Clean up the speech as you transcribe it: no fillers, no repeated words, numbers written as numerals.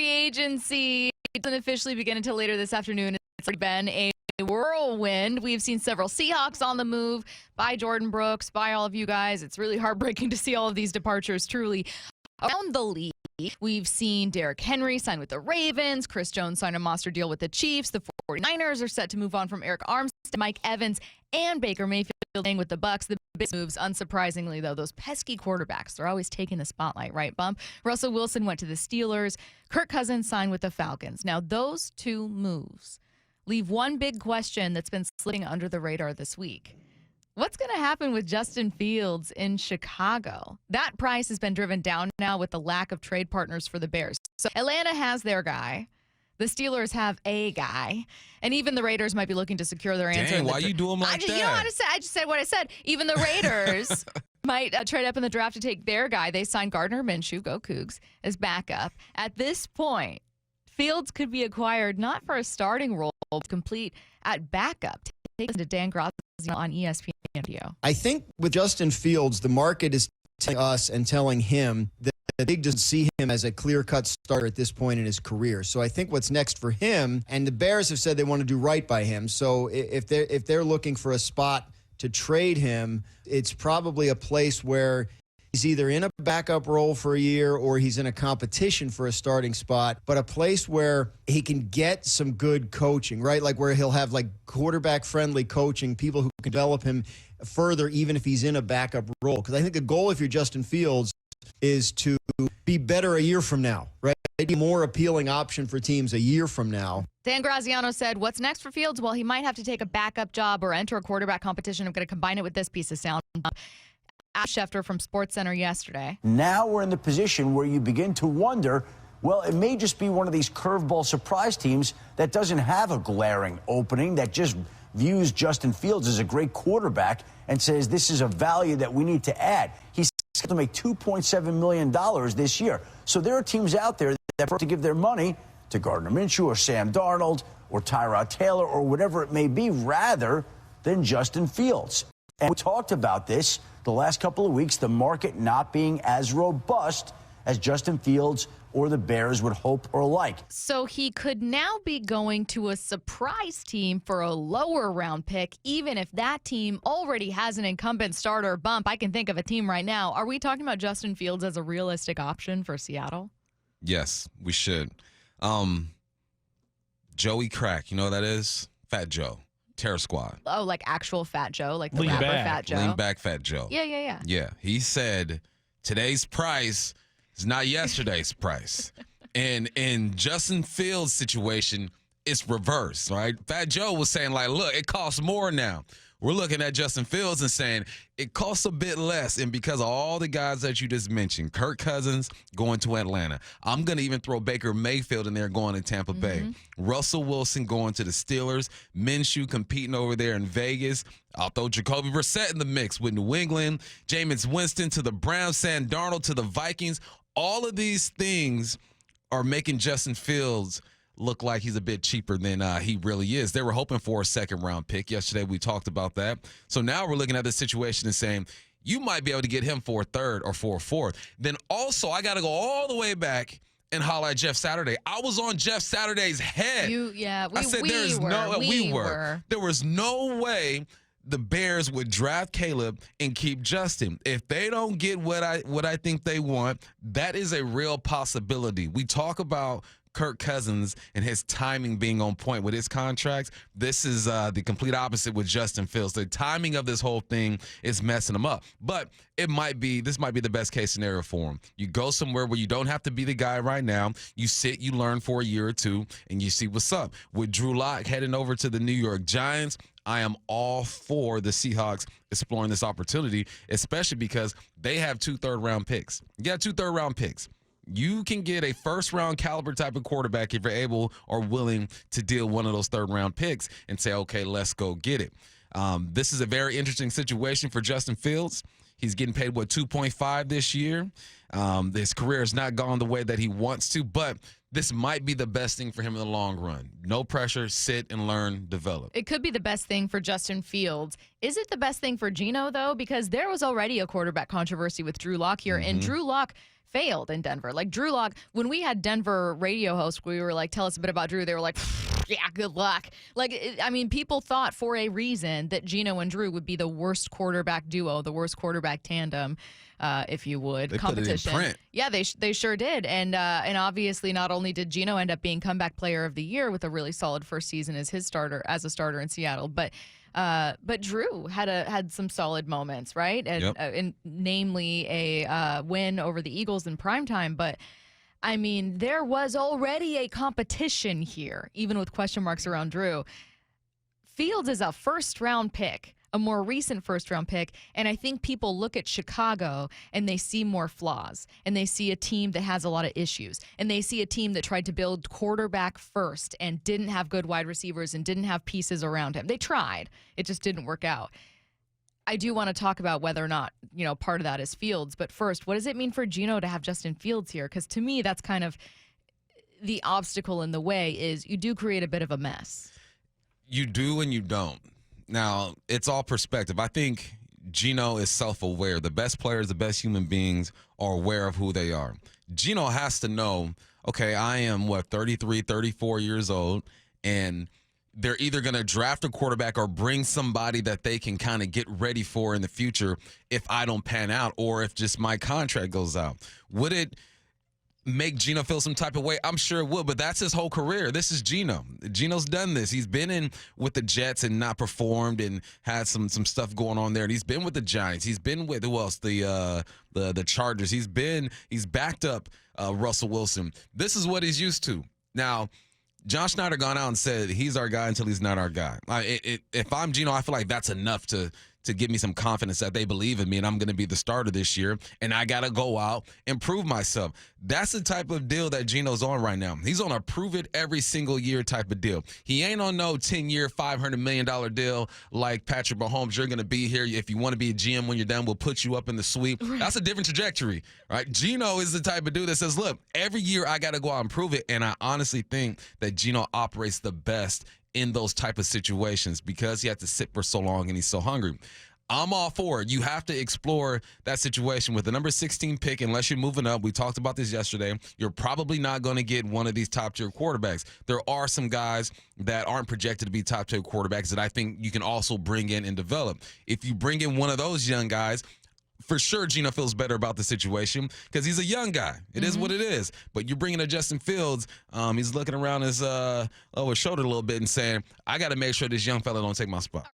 free agency doesn't officially begin until later this afternoon. It's been a whirlwind. We've seen several Seahawks on the move by Jordan Brooks, by all of you guys. It's really heartbreaking to see all of these departures truly around the league. We've seen Derrick Henry sign with the Ravens. Chris Jones signed a monster deal with the Chiefs. The 49ers are set to move on from Eric Armstead, Mike Evans, and Baker Mayfield playing with the Bucs. The big moves, unsurprisingly, though, those pesky quarterbacks, they're always taking the spotlight, right, Bump? Russell Wilson went to the Steelers. Kirk Cousins signed with the Falcons. Now, those two moves leave one big question that's been slipping under the radar this week. What's going to happen with Justin Fields in Chicago? That price has been driven down now with the lack of trade partners for the Bears. So Atlanta has their guy. The Steelers have a guy. And even the Raiders might be looking to secure their answer. Dang, why you do them like that? You know how to say, I just said what I said. Even the Raiders might trade up in the draft to take their guy. They signed Gardner Minshew, go Cougs, as backup. At this point, Fields could be acquired not for a starting role, but complete at backup. Take to Dan Graziano on ESPN Radio. I think with Justin Fields, the market is telling us and telling him that the league doesn't see him as a clear-cut starter at this point in his career. So I think what's next for him, and the Bears have said they want to do right by him. So if they're looking for a spot to trade him, it's probably a place where he's either in a backup role for a year or he's in a competition for a starting spot, but a place where he can get some good coaching, right? Like where he'll have like quarterback-friendly coaching, people who can develop him further even if he's in a backup role. Because I think the goal if you're Justin Fields is to be better a year from now, right? Maybe a more appealing option for teams a year from now. Dan Graziano said, what's next for Fields? Well, he might have to take a backup job or enter a quarterback competition. I'm going to combine it with this piece of sound. Schefter from SportsCenter yesterday. Now we're in the position where you begin to wonder, well, it may just be one of these curveball surprise teams that doesn't have a glaring opening, that just views Justin Fields as a great quarterback and says this is a value that we need to add. He's going to make $2.7 million this year. So there are teams out there that prefer to give their money to Gardner Minshew or Sam Darnold or Tyrod Taylor or whatever it may be rather than Justin Fields. And we talked about this the last couple of weeks, the market not being as robust as Justin Fields or the Bears would hope or like. So he could now be going to a surprise team for a lower round pick, even if that team already has an incumbent starter. Bump, I can think of a team right now. Are we talking about Justin Fields as a realistic option for Seattle? Yes, we should. Joey Crack, you know what that is? Fat Joe. Terror Squad. Oh, like actual Fat Joe, like the Lean rapper back. Fat Joe. Lean back Fat Joe. Yeah. Yeah, he said today's price is not yesterday's price. And in Justin Fields' situation, it's reverse, right? Fat Joe was saying, like, look, it costs more now. We're looking at Justin Fields and saying it costs a bit less. And because of all the guys that you just mentioned, Kirk Cousins going to Atlanta. I'm going to even throw Baker Mayfield in there going to Tampa Bay. Russell Wilson going to the Steelers. Minshew competing over there in Vegas. I'll throw Jacoby Brissett in the mix with New England. Jameis Winston to the Browns. Sam Darnold to the Vikings. All of these things are making Justin Fields look like he's a bit cheaper than he really is. They were hoping for a second-round pick. Yesterday we talked about that. So now we're looking at the situation and saying, you might be able to get him for a third or for a fourth. Then also I got to go all the way back and holler at Jeff Saturday. I was on Jeff Saturday's head. I said there was no way the Bears would draft Caleb and keep Justin. If they don't get what I think they want, that is a real possibility. We talk about Kirk Cousins and his timing being on point with his contracts. This is the complete opposite with Justin Fields. The timing of this whole thing is messing him up. But this might be the best case scenario for him. You go somewhere where you don't have to be the guy right now. You sit, you learn for a year or two, and you see what's up. With Drew Lock heading over to the New York Giants, I am all for the Seahawks exploring this opportunity, especially because they have 2 third-round picks. You got 2 third-round picks. You can get a first-round caliber type of quarterback if you're able or willing to deal one of those third-round picks and say, okay, let's go get it. This is a very interesting situation for Justin Fields. He's getting paid, 2.5 this year. His career has not gone the way that he wants to, but this might be the best thing for him in the long run. No pressure, sit and learn, develop. It could be the best thing for Justin Fields. Is it the best thing for Geno, though? Because there was already a quarterback controversy with Drew Lock here, and Drew Lock failed in Denver. Like, Drew Lock, when we had Denver radio hosts, we were like, tell us a bit about Drew. They were like, yeah, good luck. Like, I mean, people thought for a reason that Geno and Drew would be the worst quarterback duo, the worst quarterback tandem, if you would. They competition. Put it in print. Yeah, they sure did. And obviously, not only did Geno end up being comeback player of the year with a really solid first season as a starter in Seattle, but Drew had some solid moments, right? And namely a win over the Eagles in primetime. But I mean, there was already a competition here, even with question marks around Drew. Fields is a first-round pick, a more recent first-round pick, and I think people look at Chicago and they see more flaws, and they see a team that has a lot of issues, and they see a team that tried to build quarterback first and didn't have good wide receivers and didn't have pieces around him. They tried. It just didn't work out. I do want to talk about whether or not, part of that is Fields. But first, what does it mean for Geno to have Justin Fields here? Because to me, that's kind of the obstacle in the way is you do create a bit of a mess. You do and you don't. Now, it's all perspective. I think Geno is self-aware. The best players, the best human beings are aware of who they are. Geno has to know, okay, I am, 33, 34 years old, and they're either going to draft a quarterback or bring somebody that they can kind of get ready for in the future if I don't pan out or if just my contract goes out. Would it make Geno feel some type of way? I'm sure it would, but that's his whole career. This is Geno. Geno's done this. He's been in with the Jets and not performed and had some stuff going on there. And he's been with the Giants. He's been with, who else? The Chargers. He's backed up Russell Wilson. This is what he's used to. Now, John Schneider gone out and said he's our guy until he's not our guy. If I'm Geno, I feel like that's enough to give me some confidence that they believe in me and I'm going to be the starter this year, and I got to go out and prove myself. That's the type of deal that Geno's on right now. He's on a prove it every single year type of deal. He ain't on no 10-year, $500 million deal like Patrick Mahomes. You're going to be here. If you want to be a GM when you're done, we'll put you up in the suite. That's a different trajectory, right? Geno is the type of dude that says, look, every year I got to go out and prove it, and I honestly think that Geno operates the best in those type of situations because he had to sit for so long and he's so hungry. I'm all for it. You have to explore that situation with the number 16 pick unless you're moving up. We talked about this yesterday. You're probably not going to get one of these top-tier quarterbacks. There are some guys that aren't projected to be top-tier quarterbacks that I think you can also bring in and develop. If you bring in one of those young guys, for sure, Geno feels better about the situation because he's a young guy. It is what it is. But you're bringing in Justin Fields. He's looking around his shoulder a little bit and saying, I got to make sure this young fella don't take my spot.